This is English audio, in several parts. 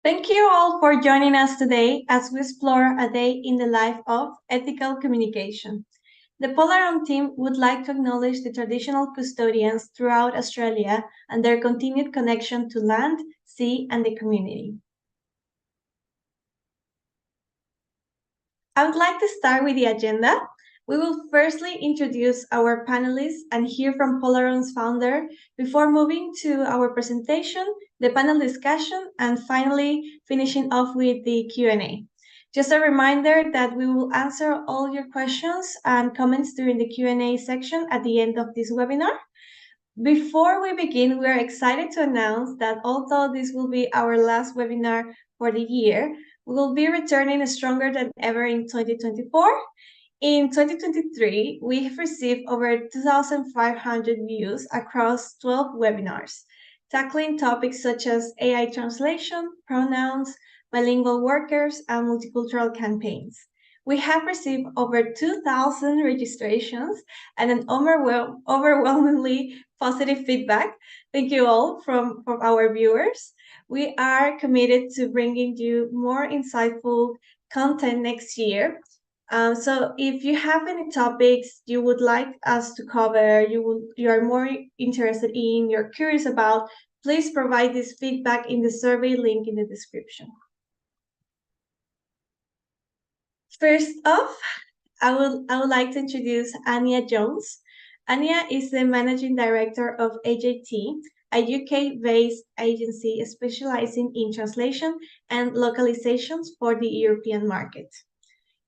Thank you all for joining us today as we explore a day in the life of ethical communication. The Polaron team would like to acknowledge the traditional custodians throughout Australia and their continued connection to land, sea, and the community. I would like to start with the agenda. We will firstly introduce our panelists and hear from Polaron's founder before moving to our presentation, the panel discussion, and finally finishing off with the Q&A. Just a reminder that we will answer all your questions and comments during the Q&A section at the end of this webinar. Before we begin, we are excited to announce that although this will be our last webinar for the year, we will be returning stronger than ever in 2024. In 2023, we have received over 2,500 views across 12 webinars, tackling topics such as AI translation, pronouns, bilingual workers, and multicultural campaigns. We have received over 2,000 registrations and an overwhelmingly positive feedback. Thank you all from our viewers. We are committed to bringing you more insightful content next year. So if you have any topics you would like us to cover, you are more interested in, you're curious about, please provide this feedback in the survey link in the description. First off, I would like to introduce Anya Jones. Anya is the Managing Director of AJT, a UK-based agency specializing in translation and localizations for the European market.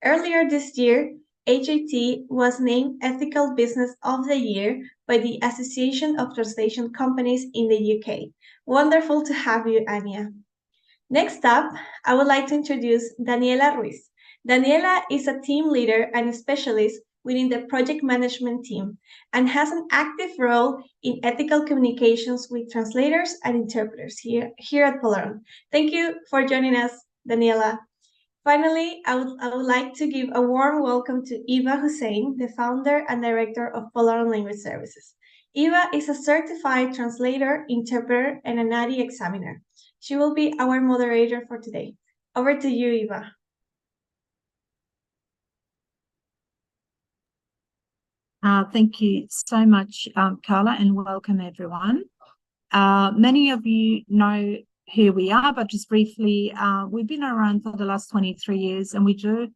Earlier this year, AJT was named Ethical Business of the Year by the Association of Translation Companies in the UK. Wonderful to have you, Anya. Next up, I would like to introduce Daniela Ruiz. Daniela is a team leader and a specialist within the project management team and has an active role in ethical communications with translators and interpreters here at Polaron. Thank you for joining us, Daniela. Finally, I would like to give a warm welcome to Eva Hussein, the founder and director of Polaron Language Services. Eva is a certified translator, interpreter, and a NADI examiner. She will be our moderator for today. Over to you, Eva. Thank you so much, Carla, and welcome everyone. Many of you know who we are, but just briefly, we've been around for the last 23 years and we do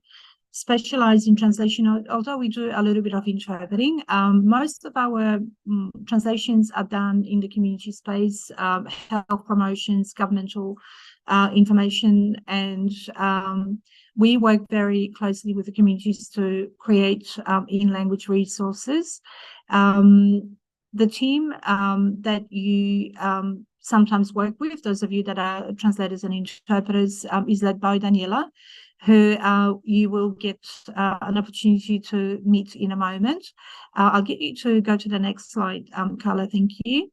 specialize in translation, although we do a little bit of interpreting. Most of our translations are done in the community space, health promotions, governmental information, and we work very closely with the communities to create in-language resources. The team that you sometimes work with, those of you that are translators and interpreters, is led by Daniela, who you will get an opportunity to meet in a moment. I'll get you to go to the next slide, Carla, thank you.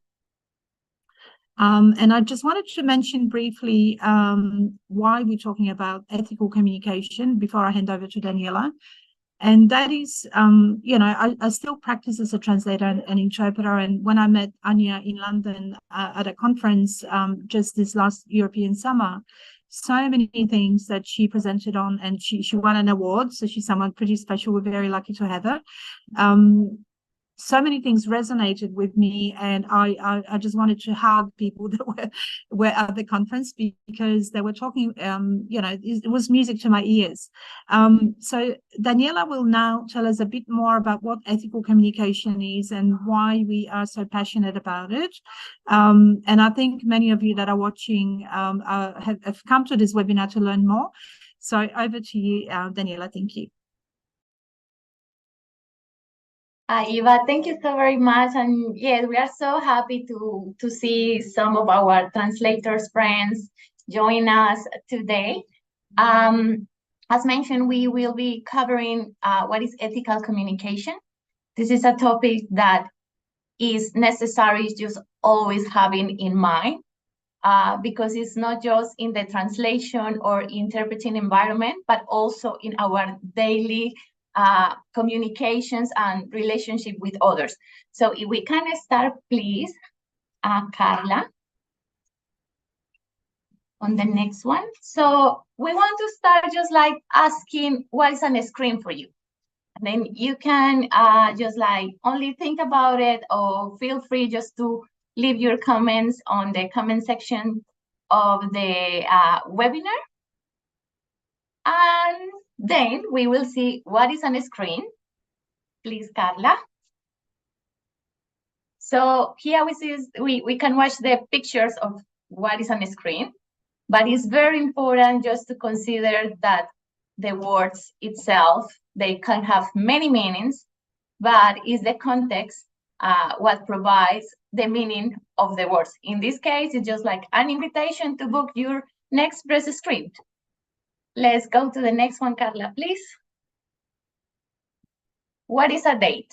And I just wanted to mention briefly why we're talking about ethical communication before I hand over to Daniela. And that is, I still practice as a translator and interpreter. And when I met Anya in London at a conference just this last European summer, so many things that she presented on, and she won an award. So she's someone pretty special. We're very lucky to have her. So many things resonated with me, and I just wanted to hug people that were at the conference because they were talking, it was music to my ears. So Daniela will now tell us a bit more about what ethical communication is and why we are so passionate about it. And I think many of you that are watching have come to this webinar to learn more. So over to you, Daniela. Thank you. Eva, thank you so very much. And yes, we are so happy to see some of our translators friends join us today. As mentioned, we will be covering what is ethical communication. This is a topic that is necessary just always having in mind because it's not just in the translation or interpreting environment, but also in our daily communications and relationship with others. So if we can start, please, Carla. on the next one. So we want to start just like asking what is on the screen for you. And then you can just like only think about it, or feel free just to leave your comments on the comment section of the webinar. And then we will see what is on the screen. Please, Carla. So here we see we can watch the pictures of what is on the screen, but it's very important just to consider that the words itself, they can have many meanings, but is the context what provides the meaning of the words. In this case, it's just like an invitation to book your next press script. Let's go to the next one, Carla, please. What is a date?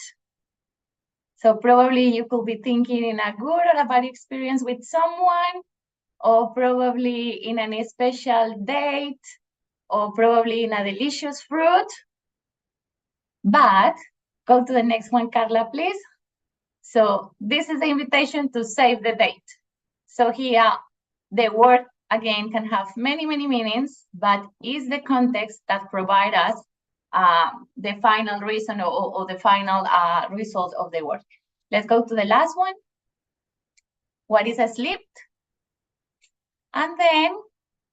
So probably you could be thinking in a good or a bad experience with someone, or probably in a special date, or probably in a delicious fruit. But go to the next one, Carla, please. So this is the invitation to save the date. So here, the word, again, can have many, many meanings, but is the context that provides us the final reason or the final result of the word. Let's go to the last one. What is asleep? And then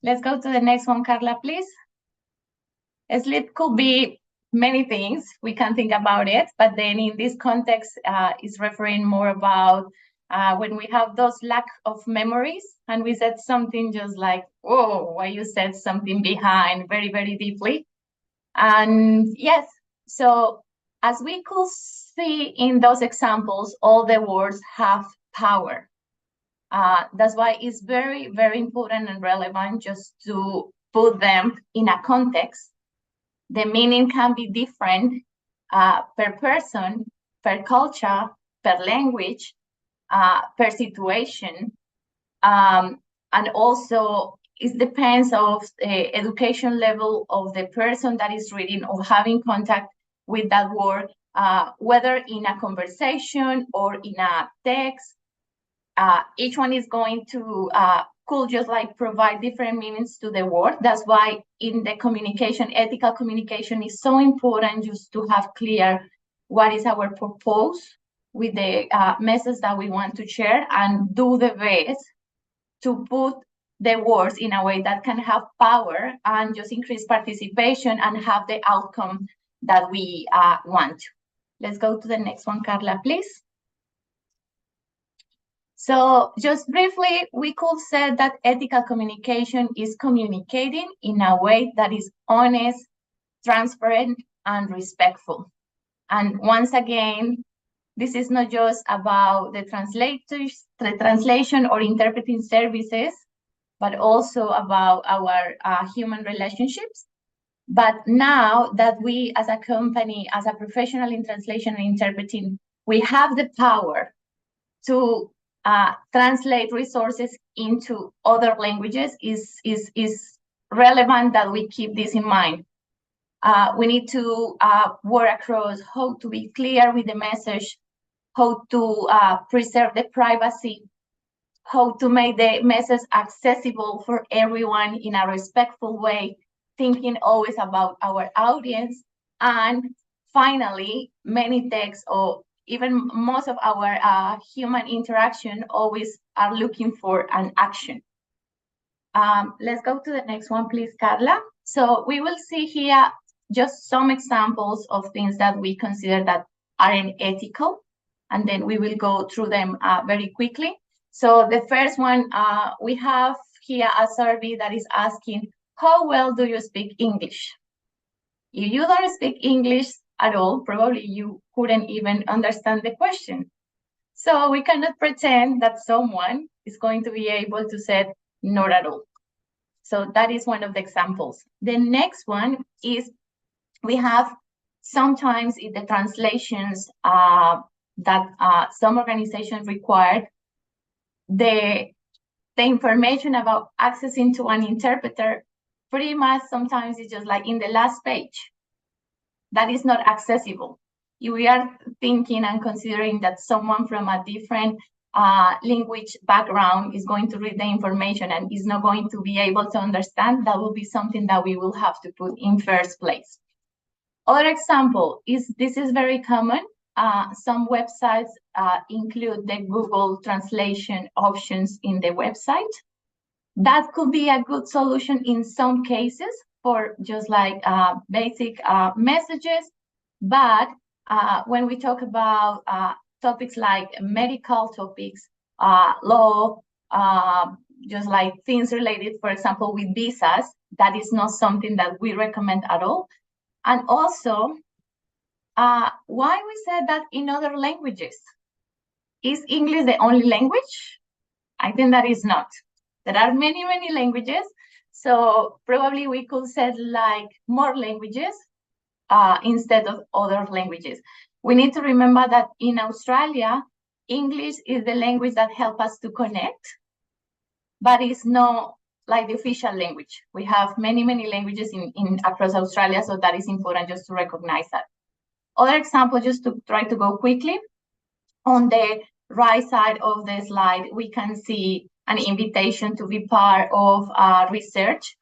let's go to the next one, Carla, please. Sleep could be many things. We can think about it, but then in this context, is referring more about when we have those lack of memories, and we said something just like, oh, why you said something behind very, very deeply. And yes, so as we could see in those examples, all the words have power. That's why it's very, very important and relevant just to put them in a context. The meaning can be different per person, per culture, per language, per situation. And also, it depends of the education level of the person that is reading or having contact with that word, whether in a conversation or in a text. Each one is going to could just like provide different meanings to the word. That's why in the communication, ethical communication is so important, just to have clear what is our purpose with the message that we want to share, and do the best to put the words in a way that can have power and just increase participation and have the outcome that we want. Let's go to the next one, Carla, please. So just briefly, we could say that ethical communication is communicating in a way that is honest, transparent, and respectful. And once again, this is not just about the translators, the translation or interpreting services, but also about our human relationships. But now that we as a company, as a professional in translation and interpreting, we have the power to translate resources into other languages, is relevant that we keep this in mind. We need to work across how to be clear with the message, how to preserve the privacy, how to make the message accessible for everyone in a respectful way, thinking always about our audience. And finally, many texts, or even most of our human interaction, always are looking for an action. Let's go to the next one, please, Carla. So we will see here just some examples of things that we consider that aren't ethical, and then we will go through them very quickly. So the first one, we have here a survey that is asking, how well do you speak English? If you don't speak English at all, probably you couldn't even understand the question. So we cannot pretend that someone is going to be able to say not at all. So that is one of the examples. The next one is, we have sometimes in the translations that some organizations require, the information about accessing to an interpreter pretty much sometimes is just like in the last page. That is not accessible. If we are thinking and considering that someone from a different language background is going to read the information and is not going to be able to understand, that will be something that we will have to put in first place. Other example is, this is very common. Some websites include the Google translation options in the website. That could be a good solution in some cases for just like basic messages. But when we talk about topics like medical topics, law, just like things related, for example, with visas, that is not something that we recommend at all. And also, why we said that in other languages? Is English the only language? I think that is not. There are many, many languages. So probably we could say like more languages instead of other languages. We need to remember that in Australia, English is the language that helps us to connect, but it's not like the official language. We have many, many languages in across Australia, so that is important just to recognize that. Other example, just to try to go quickly, on the right side of the slide, we can see an invitation to be part of research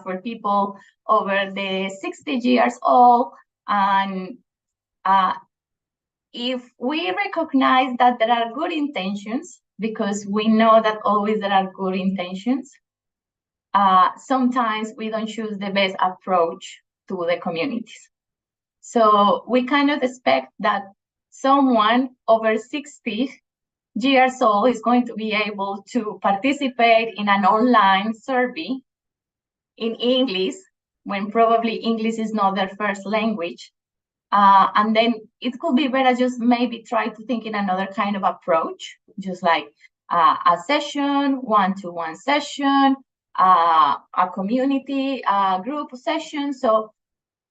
for people over the 60 years old. And if we recognize that there are good intentions, because we know that always there are good intentions, sometimes we don't choose the best approach to the communities. So we kind of expect that someone over 60 years old is going to be able to participate in an online survey in English, when probably English is not their first language. And then it could be better just maybe try to think in another kind of approach, just like a session, one-to-one session, a community group session. So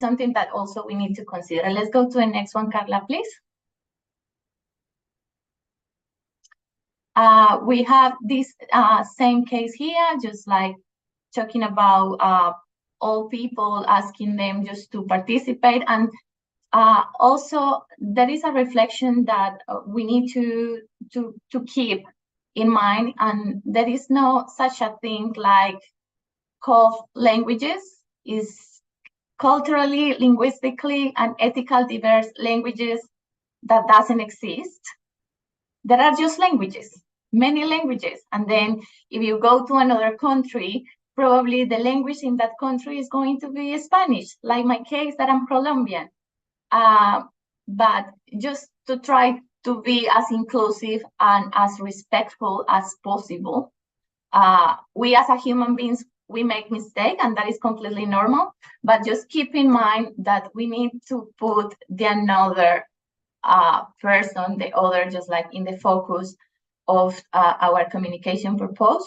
something that also we need to consider. Let's go to the next one, Carla, please. We have this same case here, just like talking about all people, asking them just to participate. And also there is a reflection that we need to keep in mind, and there is no such a thing like called languages. Is culturally, linguistically, and ethical diverse languages that doesn't exist. There are just languages, many languages. And then if you go to another country, probably the language in that country is going to be Spanish, like my case that I'm Colombian. But just to try to be as inclusive and as respectful as possible. We as a human beings, we make mistakes, and that is completely normal. But just keep in mind that we need to put the another person, the other, just like in the focus of our communication purpose.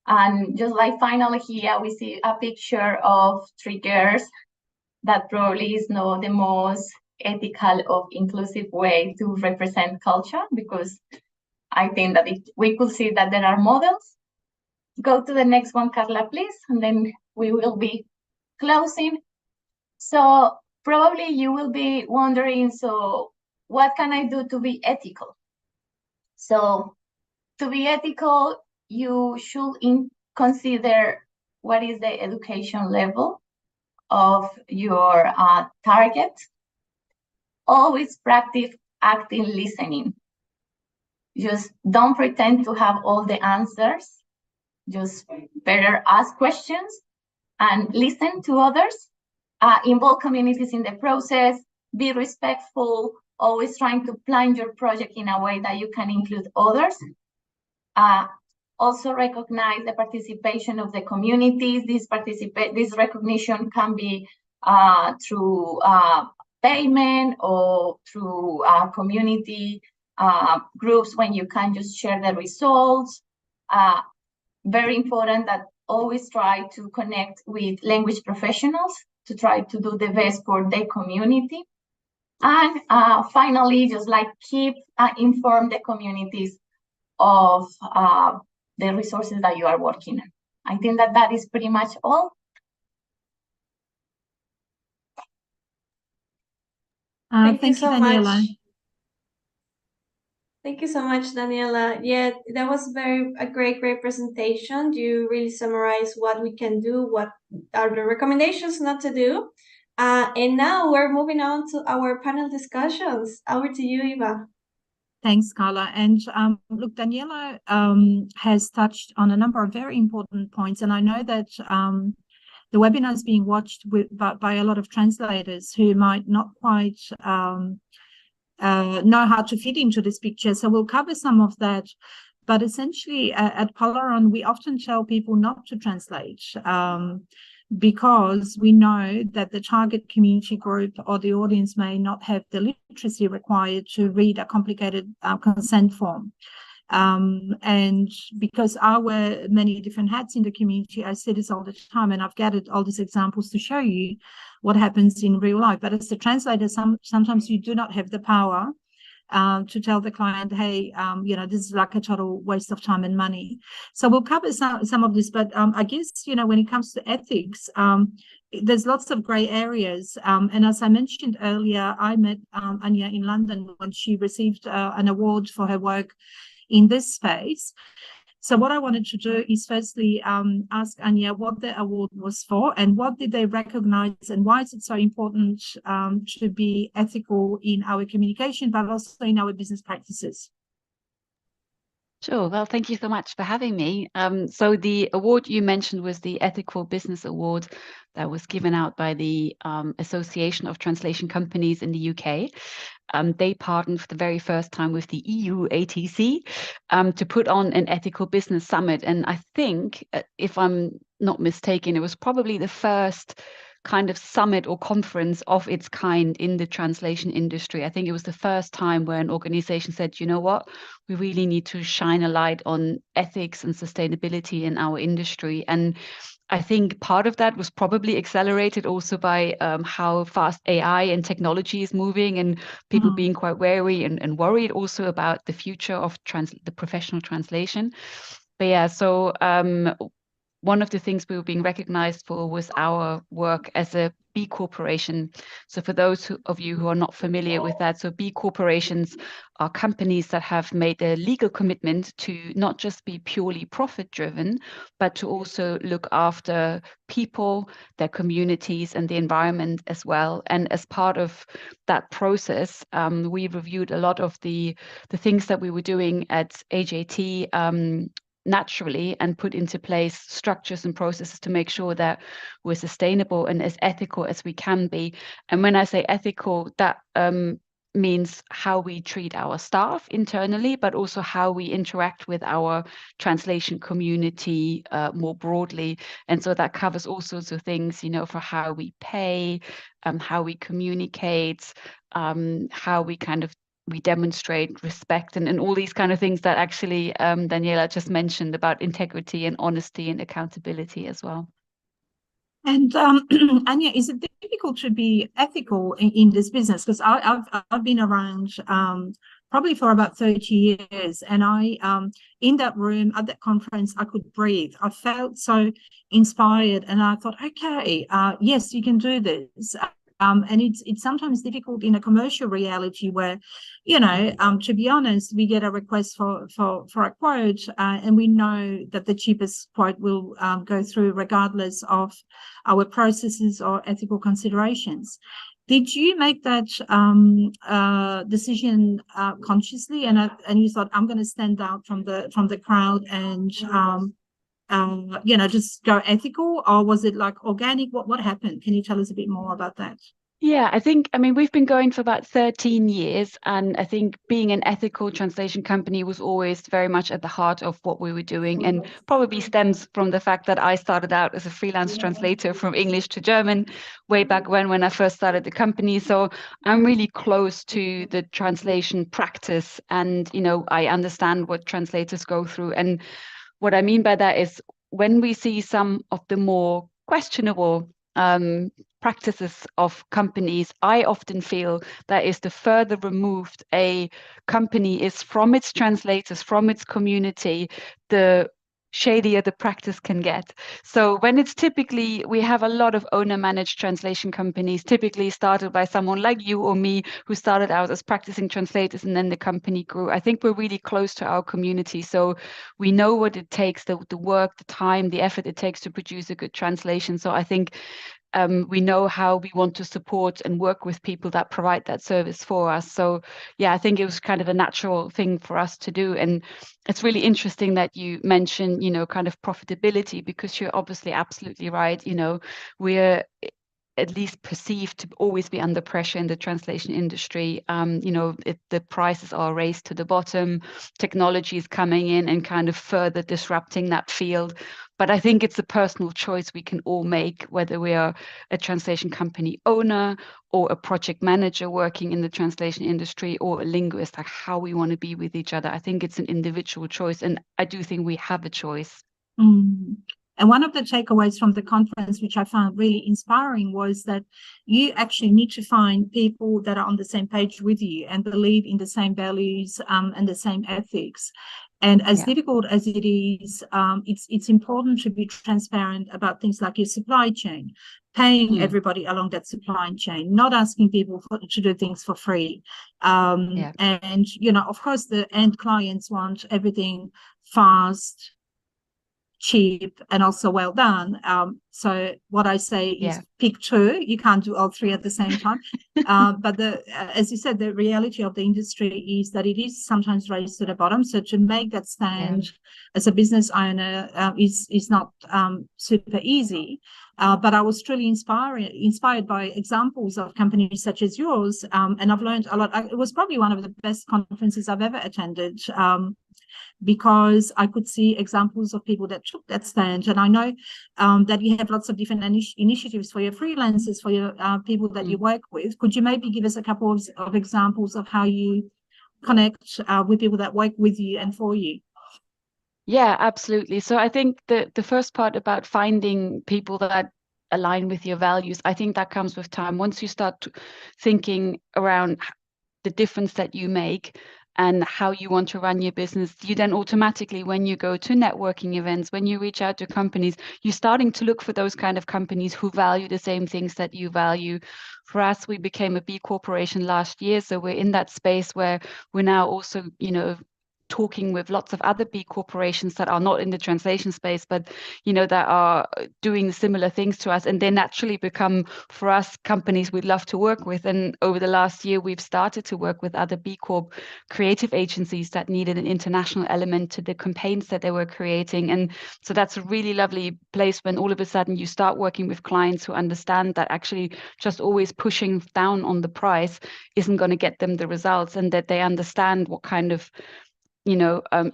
And just like finally here, we see a picture of 3 girls. That probably is not the most ethical or inclusive way to represent culture, because I think that we could see that there are models. Go to the next one, Carla, please, and then we will be closing. So probably you will be wondering, so what can I do to be ethical? So to be ethical, you should consider what is the education level of your target. Always practice active listening. Just don't pretend to have all the answers. Just better ask questions and listen to others. Involve communities in the process. Be respectful. Always trying to plan your project in a way that you can include others. Also recognize the participation of the communities. This recognition can be through payment or through community groups when you can just share the results. Very important that always try to connect with language professionals to try to do the best for their community. And finally, just like keep inform the communities of the resources that you are working on. I think that that is pretty much all. Thank you so Daniela. much. Thank you so much, Daniela. Yeah, that was a great presentation. You really summarized what we can do, what are the recommendations not to do. And now we're moving on to our panel discussions. Over to you, Eva. Thanks, Carla. And look, Daniela has touched on a number of very important points, and I know that the webinar is being watched by a lot of translators who might not quite know how to fit into this picture. So we'll cover some of that. But essentially, at Polaron, we often tell people not to translate because we know that the target community group or the audience may not have the literacy required to read a complicated consent form. And because I wear many different hats in the community, I say this all the time, and I've gathered all these examples to show you what happens in real life. But as a translator, sometimes you do not have the power to tell the client, hey, this is like a total waste of time and money. So we'll cover some of this, but I guess, when it comes to ethics, there's lots of gray areas. And as I mentioned earlier, I met Anya in London when she received an award for her work in this space. So what I wanted to do is firstly ask Anya what the award was for and what did they recognize and why is it so important to be ethical in our communication, but also in our business practices. Sure. Well, thank you so much for having me. So the award you mentioned was the Ethical Business Award that was given out by the Association of Translation Companies in the UK. They partnered for the very first time with the EU ATC to put on an ethical business summit. And I think, if I'm not mistaken, it was probably the first kind of summit or conference of its kind in the translation industry. I think it was the first time where an organization said, you know what, we really need to shine a light on ethics and sustainability in our industry. And I think part of that was probably accelerated also by how fast AI and technology is moving and people being quite wary and worried also about the future of the professional translation. But yeah, so one of the things we were being recognized for was our work as a B corporation. So for those of you who are not familiar with that, so B corporations are companies that have made a legal commitment to not just be purely profit driven, but to also look after people, their communities and the environment as well. And as part of that process, we reviewed a lot of the things that we were doing at AJT naturally and put into place structures and processes to make sure that we're sustainable and as ethical as we can be. And when I say ethical, that means how we treat our staff internally, but also how we interact with our translation community more broadly. And so that covers all sorts of things, for how we pay, how we communicate, how we demonstrate respect and all these kind of things that actually Daniela just mentioned about integrity and honesty and accountability as well. And Anya, is it difficult to be ethical in this business? Because I've been around probably for about 30 years, and I in that room at that conference I could breathe. I felt so inspired, and I thought, okay, yes, you can do this. And it's sometimes difficult in a commercial reality where, to be honest, we get a request for a quote and we know that the cheapest quote will go through regardless of our processes or ethical considerations. Did you make that decision consciously and you thought, I'm going to stand out from the crowd and just go ethical, or was it like organic? What happened? Can you tell us a bit more about that? Yeah, I mean, we've been going for about 13 years, and I think being an ethical translation company was always very much at the heart of what we were doing, and probably stems from the fact that I started out as a freelance translator from English to German way back when I first started the company. So I'm really close to the translation practice, and, I understand what translators go through. And what I mean by that is when we see some of the more questionable practices of companies, I often feel that is the further removed a company is from its translators, from its community, the shadier the practice can get. So when it's typically, we have a lot of owner managed translation companies, typically started by someone like you or me, who started out as practicing translators and then the company grew. I think we're really close to our community. So we know what it takes, the work, the time, the effort it takes to produce a good translation. So I think we know how we want to support and work with people that provide that service for us. So yeah, I think it was kind of a natural thing for us to do. And it's really interesting that you mentioned, kind of profitability, because you're obviously absolutely right. We're at least perceived to always be under pressure in the translation industry. If the prices are raised to the bottom, technology is coming in and kind of further disrupting that field. But I think it's a personal choice we can all make, whether we are a translation company owner or a project manager working in the translation industry or a linguist, like how we want to be with each other. I think it's an individual choice, and I do think we have a choice. Mm. And one of the takeaways from the conference, which I found really inspiring, was that you actually need to find people that are on the same page with you and believe in the same values and the same ethics. And as difficult as it is, it's important to be transparent about things like your supply chain, paying everybody along that supply chain, not asking people to do things for free. And, of course, the end clients want everything fast, cheap, and also well done. So what I say is pick two. You can't do all three at the same time. But as you said, the reality of the industry is that it is sometimes raised to the bottom. So to make that stand as a business owner is not super easy. But I was truly inspired by examples of companies such as yours, and I've learned a lot. It was probably one of the best conferences I've ever attended. Because I could see examples of people that took that stand. And I know that you have lots of different initiatives for your freelancers, for your people that you work with. Could you maybe give us a couple of examples of how you connect with people that work with you and for you? Yeah, absolutely. So I think the first part about finding people that align with your values, I think that comes with time. Once you start thinking around the difference that you make and how you want to run your business, you then automatically, when you go to networking events, when you reach out to companies, you're starting to look for those kind of companies who value the same things that you value. For us, we became a B Corporation last year, so we're in that space where we're now also, talking with lots of other B corporations that are not in the translation space, but that are doing similar things to us, and they naturally become, for us, companies we'd love to work with. And over the last year, we've started to work with other B Corp creative agencies that needed an international element to the campaigns that they were creating. And so that's a really lovely place when all of a sudden you start working with clients who understand that actually just always pushing down on the price isn't going to get them the results, and that they understand what kind of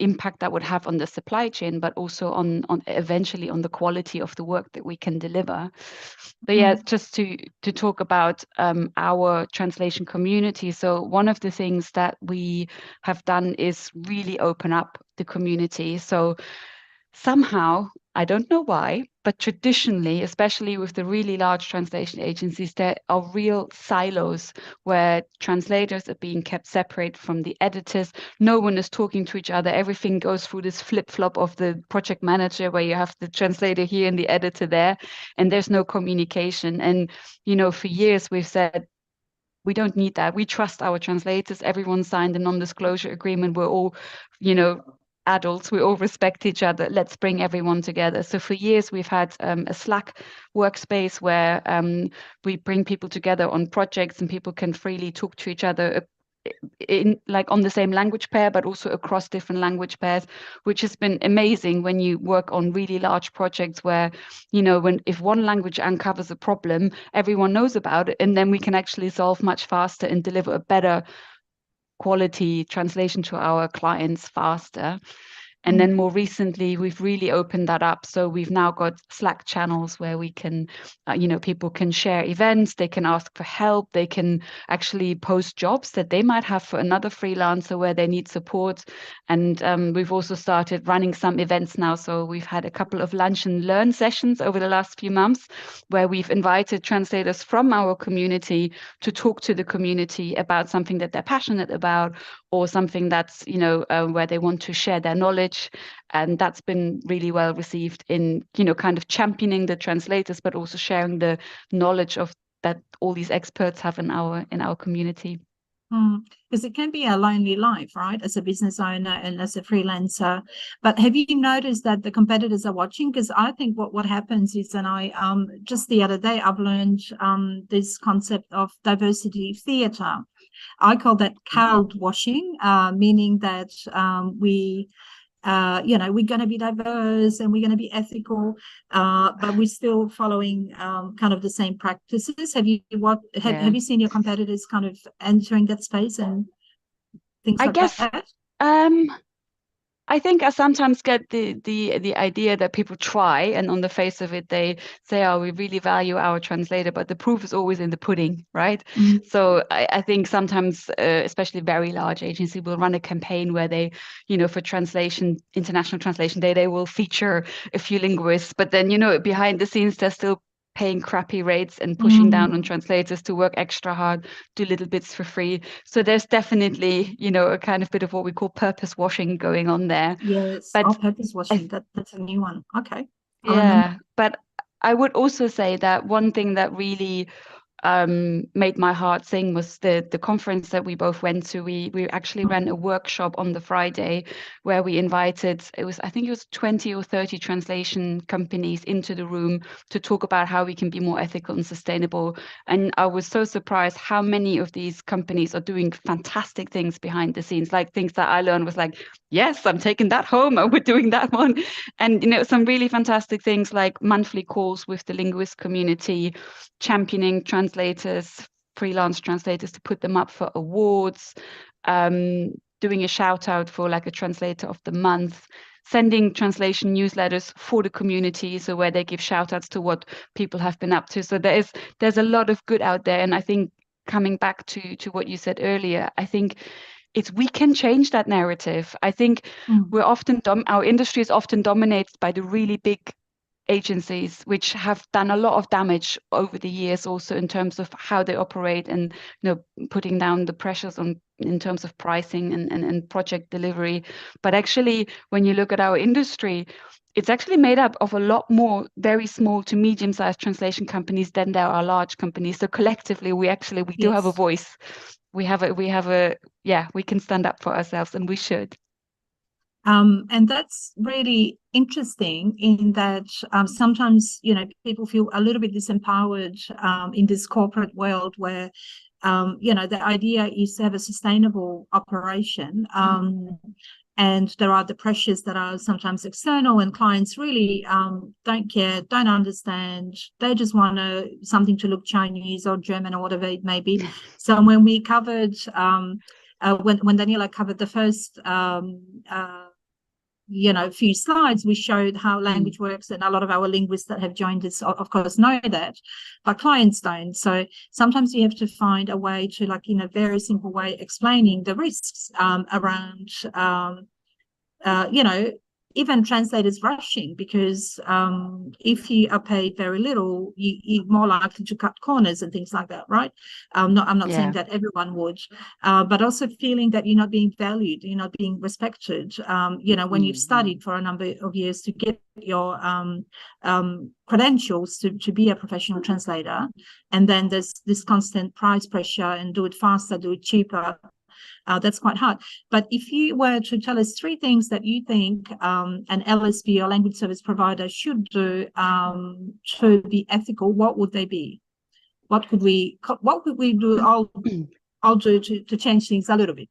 impact that would have on the supply chain, but also on eventually on the quality of the work that we can deliver. But just to talk about our translation community. So one of the things that we have done is really open up the community. So somehow, I don't know why, but traditionally, especially with the really large translation agencies, there are real silos where translators are being kept separate from the editors. No one is talking to each other. Everything goes through this flip-flop of the project manager, where you have the translator here and the editor there, and there's no communication. And, for years we've said, we don't need that. We trust our translators. Everyone signed a non-disclosure agreement. We're all, adults, we all respect each other. Let's bring everyone together. So for years, we've had a Slack workspace where we bring people together on projects, and people can freely talk to each other in like on the same language pair, but also across different language pairs, which has been amazing when you work on really large projects where, if one language uncovers a problem, everyone knows about it, and then we can actually solve much faster and deliver a better quality translation to our clients faster. And then more recently, we've really opened that up. So we've now got Slack channels where we can, people can share events, they can ask for help, they can actually post jobs that they might have for another freelancer where they need support. And we've also started running some events now. So we've had a couple of lunch and learn sessions over the last few months where we've invited translators from our community to talk to the community about something that they're passionate about, or something that's, where they want to share their knowledge. And that's been really well received in, kind of championing the translators, but also sharing the knowledge of that all these experts have in our community. Because it can be a lonely life, right, as a business owner and as a freelancer. But have you noticed that the competitors are watching? Because I think what happens is, and I just the other day I've learned this concept of diversity theatre. I call that card washing, meaning that we're going to be diverse and we're going to be ethical, but we're still following kind of the same practices. Have you seen your competitors kind of entering that space and things like that? I think I sometimes get the idea that people try, and on the face of it, they say, "Oh, we really value our translator," but the proof is always in the pudding, right? Mm. So I think sometimes, especially very large agencies, will run a campaign where they, for translation, International Translation Day, they will feature a few linguists, but then, behind the scenes, they're still paying crappy rates and pushing down on translators to work extra hard, do little bits for free. So there's definitely, a kind of bit of what we call purpose washing going on there. Yes, but purpose washing, that's a new one. Okay. Yeah, but I would also say that one thing that really made my heart sing was the conference that we both went to. We actually ran a workshop on the Friday where we invited, I think it was 20 or 30 translation companies into the room to talk about how we can be more ethical and sustainable. And I was so surprised how many of these companies are doing fantastic things behind the scenes, like things that I learned was like, yes, I'm taking that home and we're doing that one. And some really fantastic things like monthly calls with the linguist community, championing translators, freelance translators, to put them up for awards, doing a shout out for like a translator of the month, sending translation newsletters for the community, so where they give shout outs to what people have been up to. So there's a lot of good out there. And I think, coming back to what you said earlier, I think we can change that narrative. I think we're often our industry is often dominated by the really big agencies, which have done a lot of damage over the years, also in terms of how they operate and putting down the pressures in terms of pricing and project delivery. But actually, when you look at our industry, it's actually made up of a lot more very small to medium-sized translation companies than there are large companies. So collectively, we do have a voice. We can stand up for ourselves, and we should. And that's really interesting in that sometimes, people feel a little bit disempowered in this corporate world where, the idea is to have a sustainable operation. And there are the pressures that are sometimes external, and clients really don't care, don't understand. They just want something to look Chinese or German or whatever it may be. So when we covered, when Daniela covered the first few slides, we showed how language works, and a lot of our linguists that have joined us, of course, know that, but clients don't. So sometimes you have to find a way to, like, in a very simple way, explaining the risks around, even translators rushing, because if you are paid very little, you're more likely to cut corners and things like that, right? I'm not saying that everyone would, but also feeling that you're not being valued, you're not being respected. When you've studied for a number of years to get your credentials to be a professional translator, and then there's this constant price pressure, and do it faster, do it cheaper. That's quite hard. But if you were to tell us 3 things that you think an LSP or language service provider should do to be ethical, what would they be? What could we do? I'll do to change things a little bit.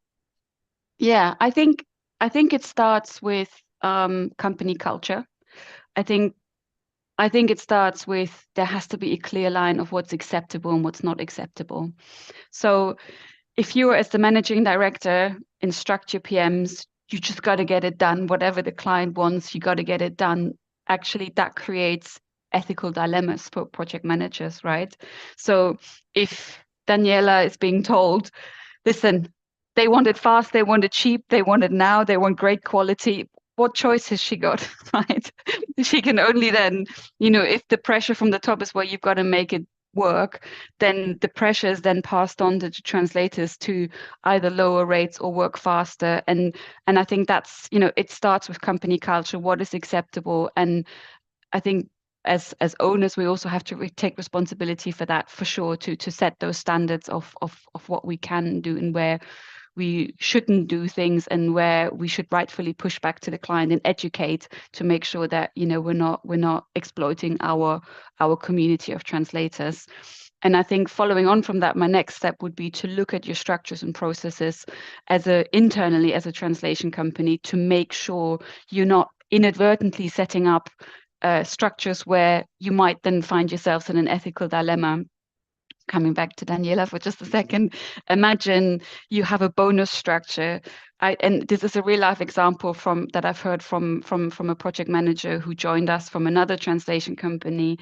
Yeah, I think it starts with company culture. I think it starts with, there has to be a clear line of what's acceptable and what's not acceptable. So if you, as the managing director, instruct your PMs, you just got to get it done. Whatever the client wants, you got to get it done. Actually, that creates ethical dilemmas for project managers, right? So if Daniela is being told, listen, they want it fast, they want it cheap, they want it now, they want great quality, what choice has she got, right? She can only then, if the pressure from the top is, well, you've got to make it work, then the pressure is then passed on to translators to either lower rates or work faster. And I think that's, it starts with company culture, what is acceptable. And I think as owners, we also have to take responsibility for that, for sure, to set those standards of what we can do and where we shouldn't do things, and where we should rightfully push back to the client and educate to make sure that we're not exploiting our community of translators. And I think following on from that, my next step would be to look at your structures and processes internally as a translation company, to make sure you're not inadvertently setting up structures where you might then find yourselves in an ethical dilemma. Coming back to Daniela for just a second, imagine you have a bonus structure. And this is a real life example that I've heard from a project manager who joined us from another translation company.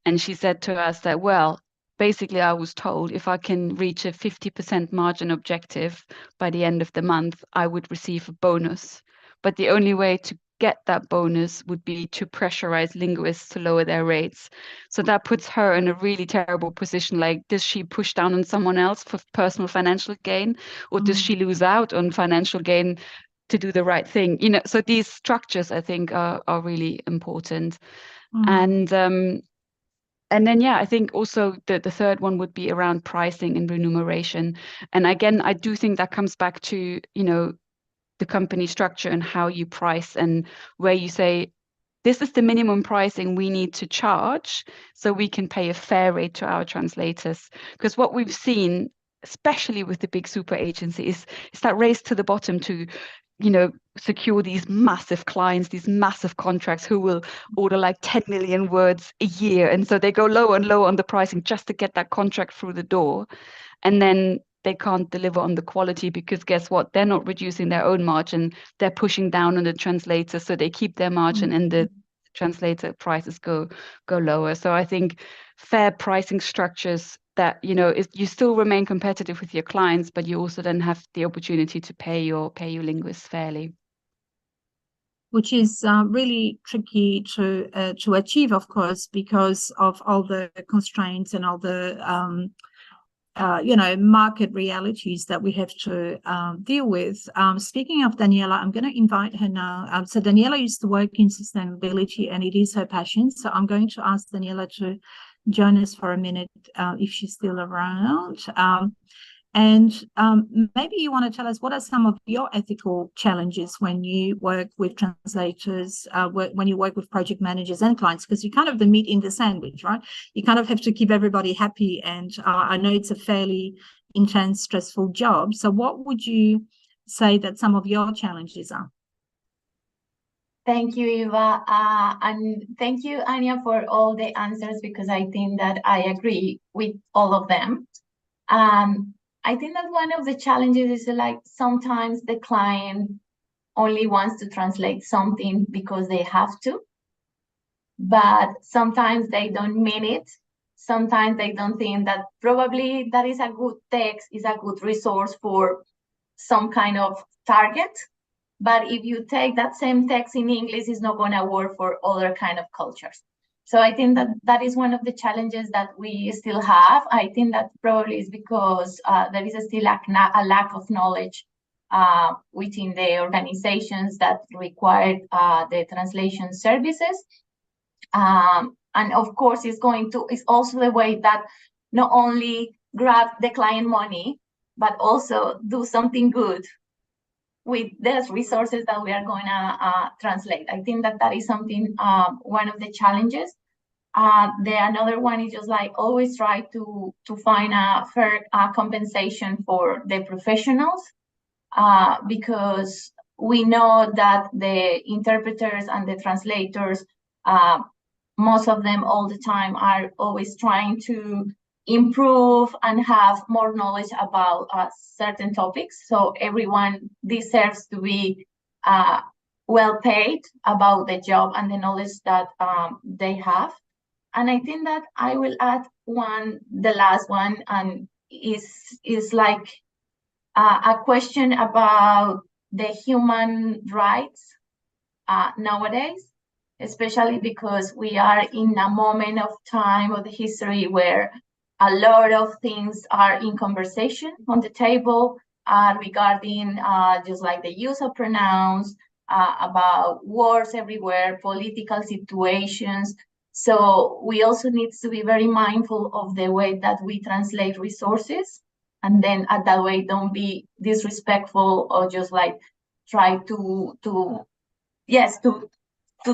And she said to us that, well, basically I was told if I can reach a 50% margin objective by the end of the month, I would receive a bonus. But the only way to get that bonus would be to pressurize linguists to lower their rates. So that puts her in a really terrible position. Like, does she push down on someone else for personal financial gain, or does she lose out on financial gain to do the right thing? So these structures, I think, are really important. And then, I think also the third one would be around pricing and remuneration. And again, I do think that comes back to, the company structure and how you price, and where you say, this is the minimum pricing we need to charge so we can pay a fair rate to our translators. Because what we've seen, especially with the big super agencies, is that race to the bottom to secure these massive clients, these massive contracts, who will order like 10 million words a year. And so they go lower and lower on the pricing just to get that contract through the door. And then they can't deliver on the quality, because guess what? They're not reducing their own margin. They're pushing down on the translator, so they keep their margin and the translator prices go lower. So I think fair pricing structures that, you still remain competitive with your clients, but you also then have the opportunity to pay your linguists fairly. Which is really tricky to achieve, of course, because of all the constraints and all the market realities that we have to deal with. Speaking of Daniela, I'm going to invite her now. So Daniela used to work in sustainability, and it is her passion. So I'm going to ask Daniela to join us for a minute, if she's still around. And maybe you want to tell us, what are some of your ethical challenges when you work with translators, when you work with project managers and clients? Because you're kind of the meat in the sandwich, right? You kind of have to keep everybody happy. And I know it's a fairly intense, stressful job. So what would you say that some of your challenges are? Thank you, Eva. And thank you, Anya, for all the answers, because I think that I agree with all of them. I think that one of the challenges is like sometimes the client only wants to translate something because they have to, but sometimes they don't mean it. Sometimes they don't think that probably that is a good text, is a good resource for some kind of target. But if you take that same text in English, it's not going to work for other kind of cultures. So I think that that is one of the challenges that we still have. I think that probably is because there is still a lack of knowledge within the organizations that require the translation services. And of course, it's also the way that not only grab the client money, but also do something good with those resources that we are going to translate. I think that that is something, one of the challenges. Another one is just like always try to find a fair compensation for the professionals, because we know that the interpreters and the translators, most of them all the time are always trying to improve and have more knowledge about certain topics. So everyone deserves to be well paid about the job and the knowledge that they have. And I think that I will add the last one, and is like a question about the human rights nowadays, especially because we are in a moment of time of the history where a lot of things are in conversation on the table regarding just like the use of pronouns, about wars everywhere, political situations. So we also need to be very mindful of the way that we translate resources, and then at that way don't be disrespectful or just like try to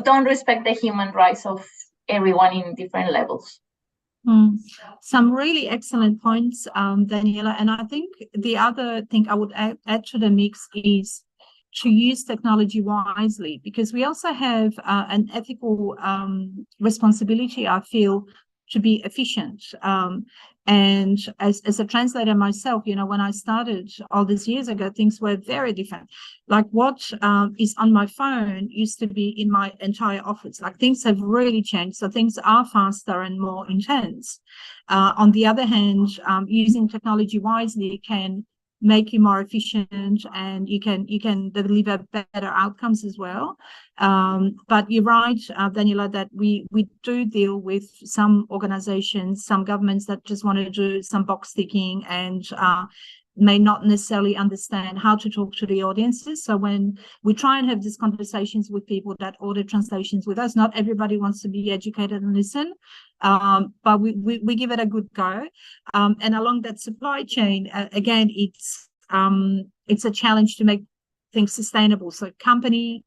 don't respect the human rights of everyone in different levels. Some really excellent points, Daniela. And I think the other thing I would add to the mix is to use technology wisely, because we also have an ethical responsibility, I feel, to be efficient. And as a translator myself, when I started all these years ago, things were very different. Like what is on my phone used to be in my entire office. Like things have really changed. So things are faster and more intense. On the other hand, using technology wisely can make you more efficient, and you can deliver better outcomes as well. But you're right, Daniela, that we do deal with some organizations, some governments that just want to do some box ticking and may not necessarily understand how to talk to the audiences. So when we try and have these conversations with people that order translations with us, not everybody wants to be educated and listen, but we give it a good go. And along that supply chain, again, it's a challenge to make things sustainable. So company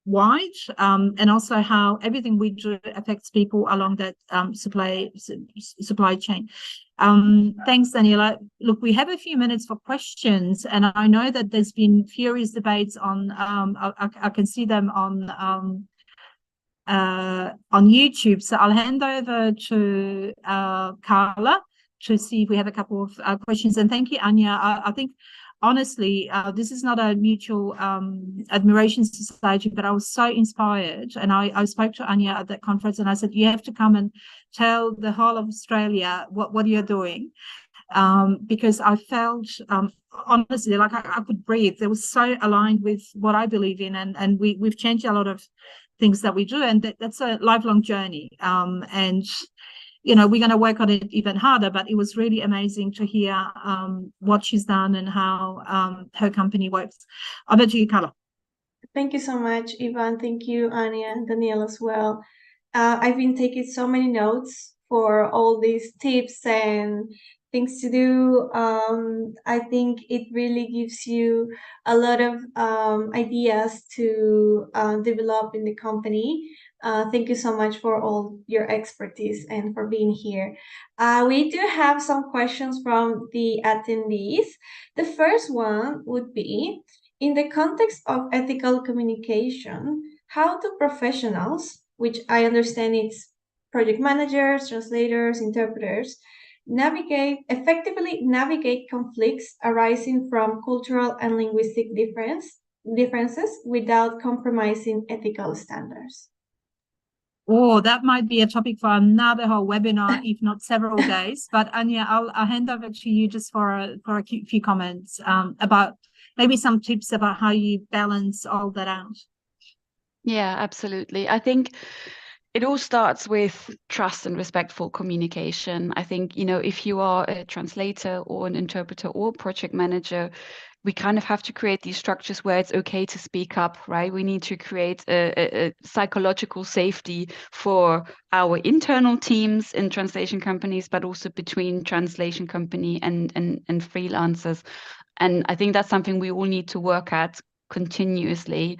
wide, and also how everything we do affects people along that supply chain. Thanks, Daniela. Look, we have a few minutes for questions, and I know that there's been furious debates on. I can see them on YouTube. So I'll hand over to Carla to see if we have a couple of questions. And thank you, Anya. I think, honestly, this is not a mutual admiration society, but I was so inspired. And I spoke to Anya at that conference, and I said, you have to come and tell the whole of Australia what you're doing. Because I felt, honestly, like I could breathe. It was so aligned with what I believe in, and we've changed a lot of things that we do, and that's a lifelong journey. And we're going to work on it even harder, but it was really amazing to hear what she's done and how her company works. Over to you, Carla. Thank you so much, Ivan. Thank you, Anya and Danielle as well. I've been taking so many notes for all these tips and things to do. I think it really gives you a lot of ideas to develop in the company. Thank you so much for all your expertise and for being here. We do have some questions from the attendees. The first one would be, in the context of ethical communication, how do professionals, which I understand it's project managers, translators, interpreters, effectively navigate conflicts arising from cultural and linguistic differences without compromising ethical standards? Oh, that might be a topic for another whole webinar, if not several days. But Anya, I'll hand over to you just for a few comments about maybe some tips about how you balance all that out. Yeah, absolutely. I think it all starts with trust and respectful communication. I think, if you are a translator or an interpreter or project manager, we kind of have to create these structures where it's okay to speak up, right? We need to create a psychological safety for our internal teams in translation companies, but also between translation company and freelancers. And I think that's something we all need to work at continuously.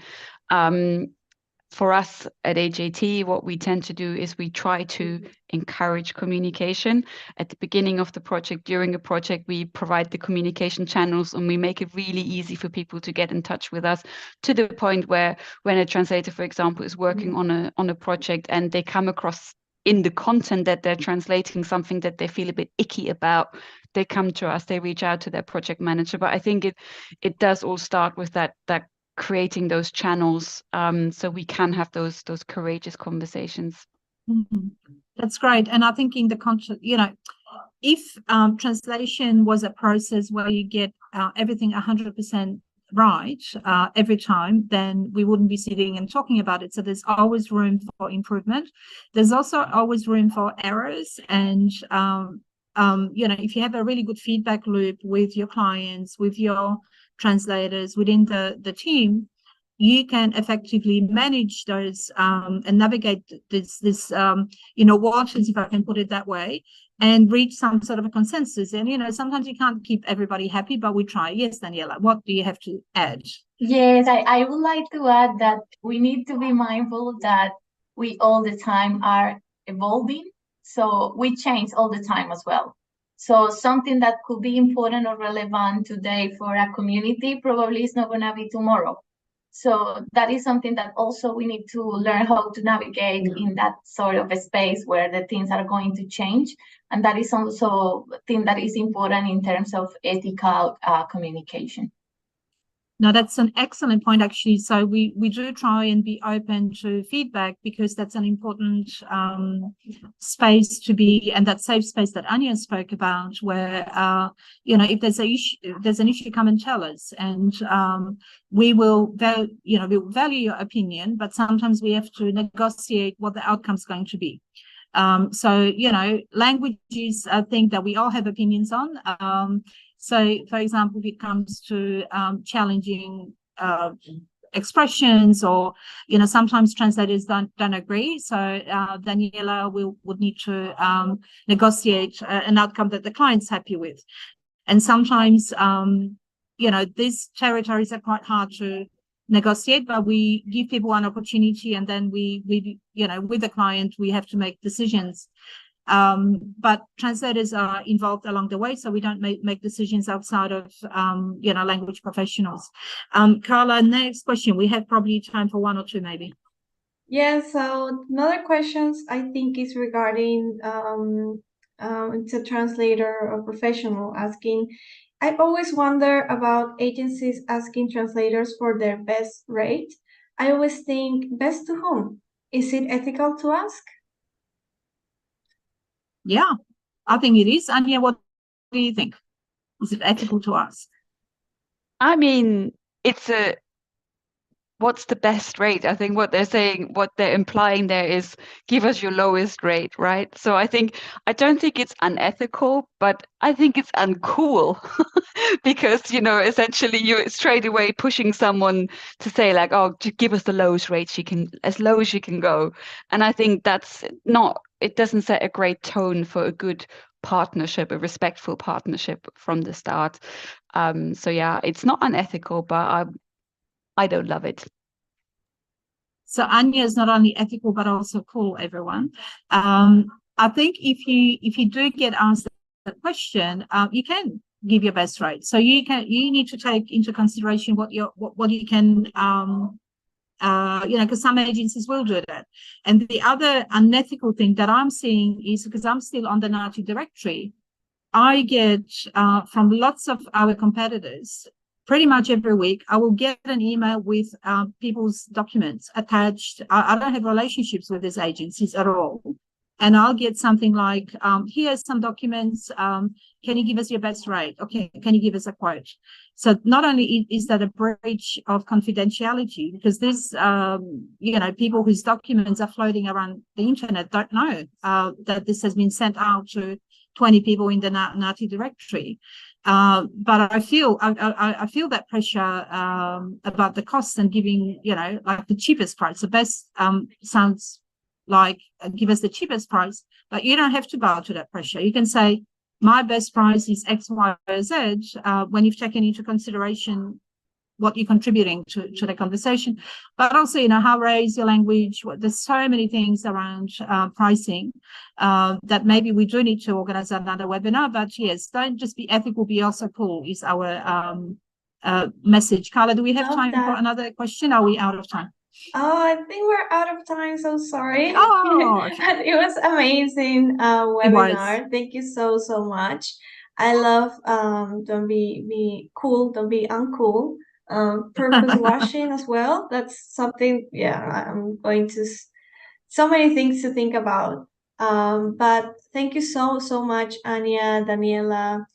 For us at AJT, what we tend to do is we try to encourage communication. At the beginning of the project, during a project, we provide the communication channels, and we make it really easy for people to get in touch with us, to the point where when a translator, for example, is working on a project and they come across in the content that they're translating something that they feel a bit icky about, they come to us, they reach out to their project manager. But I think it does all start with that creating those channels, so we can have those courageous conversations. Mm-hmm. That's great. And I think in the context, if translation was a process where you get everything 100% right every time, then we wouldn't be sitting and talking about it. So there's always room for improvement. There's also always room for errors. And, if you have a really good feedback loop with your clients, with your translators, within the team, you can effectively manage those and navigate this waters, if I can put it that way, and reach some sort of a consensus. And, sometimes you can't keep everybody happy, but we try. Yes, Daniela, what do you have to add? Yes, I would like to add that we need to be mindful that we all the time are evolving. So we change all the time as well. So something that could be important or relevant today for a community probably is not going to be tomorrow. So that is something that also we need to learn how to navigate in that sort of a space where the things are going to change. And that is also a thing that is important in terms of ethical communication. No, that's an excellent point, actually. So we do try and be open to feedback, because that's an important space to be, and that safe space that Anya spoke about, where if there's an issue, come and tell us, and we will we'll value your opinion, but sometimes we have to negotiate what the outcome's going to be. So language is a thing that we all have opinions on. So, for example, if it comes to challenging expressions, or sometimes translators don't agree. So Daniela would need to negotiate an outcome that the client's happy with. And sometimes these territories are quite hard to negotiate, but we give people an opportunity, and then we with the client we have to make decisions. But translators are involved along the way, so we don't make decisions outside of language professionals. Carla, next question. We have probably time for one or two, maybe. Yeah, so another questions I think is regarding it's a translator or professional asking, I always wonder about agencies asking translators for their best rate. I always think, best to whom? Is it ethical to ask? Yeah, I think it is. Anya, what do you think? Is it ethical to ask? I mean, what's the best rate? I think what they're implying there is, give us your lowest rate, right? So I don't think it's unethical, but I think it's uncool because, essentially you're straight away pushing someone to say like, oh, give us the lowest rate as low as you can go. And I think it doesn't set a great tone for a good partnership, a respectful partnership from the start. So yeah, it's not unethical, but I don't love it. So Anya is not only ethical but also cool, everyone. I think if you do get asked that question, you can give your best rate. So you need to take into consideration what you can because some agencies will do that. And the other unethical thing that I'm seeing is, because I'm still on the NAATI directory, I get from lots of our competitors, pretty much every week, I will get an email with people's documents attached. I don't have relationships with these agencies at all. And I'll get something like, here's some documents. Can you give us your best rate? Okay, can you give us a quote? So not only is that a breach of confidentiality, because there's, people whose documents are floating around the internet don't know that this has been sent out to 20 people in the NAATI directory. But I feel that pressure about the costs and giving, like the cheapest price. The best sounds like give us the cheapest price, but you don't have to bow to that pressure. You can say, my best price is X, Y, or Z, when you've taken into consideration what you're contributing to the conversation, but also, how raise your language. There's so many things around pricing that maybe we do need to organize another webinar. But yes, don't just be ethical, be also cool is our message. Carla, do we have time for another question? Are we out of time? Oh, I think we're out of time, so sorry. Oh, But it was amazing webinar. Thank you so much. I love don't be cool, don't be uncool. Purpose washing as well. That's something, I'm going to so many things to think about. But thank you so much, Anya, Daniela,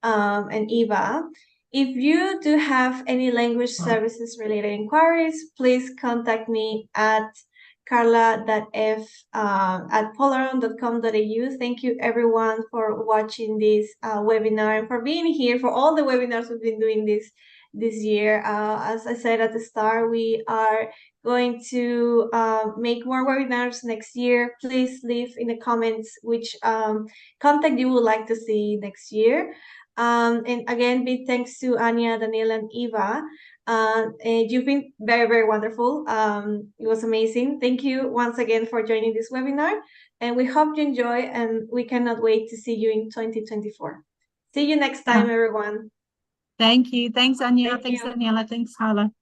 and Eva. If you do have any language services related inquiries, please contact me at carla.f at polaron.com.au. Thank you everyone for watching this webinar and for being here for all the webinars we've been doing this year. As I said at the start, we are going to make more webinars next year. Please leave in the comments which contact you would like to see next year. And again, big thanks to Anya, Daniela, and Eva. And you've been very, very wonderful. It was amazing. Thank you once again for joining this webinar. And we hope you enjoy, and we cannot wait to see you in 2024. See you next time, everyone. Thank you. Thanks, Anya. Thank Thanks, you. Daniela. Thanks, Carla.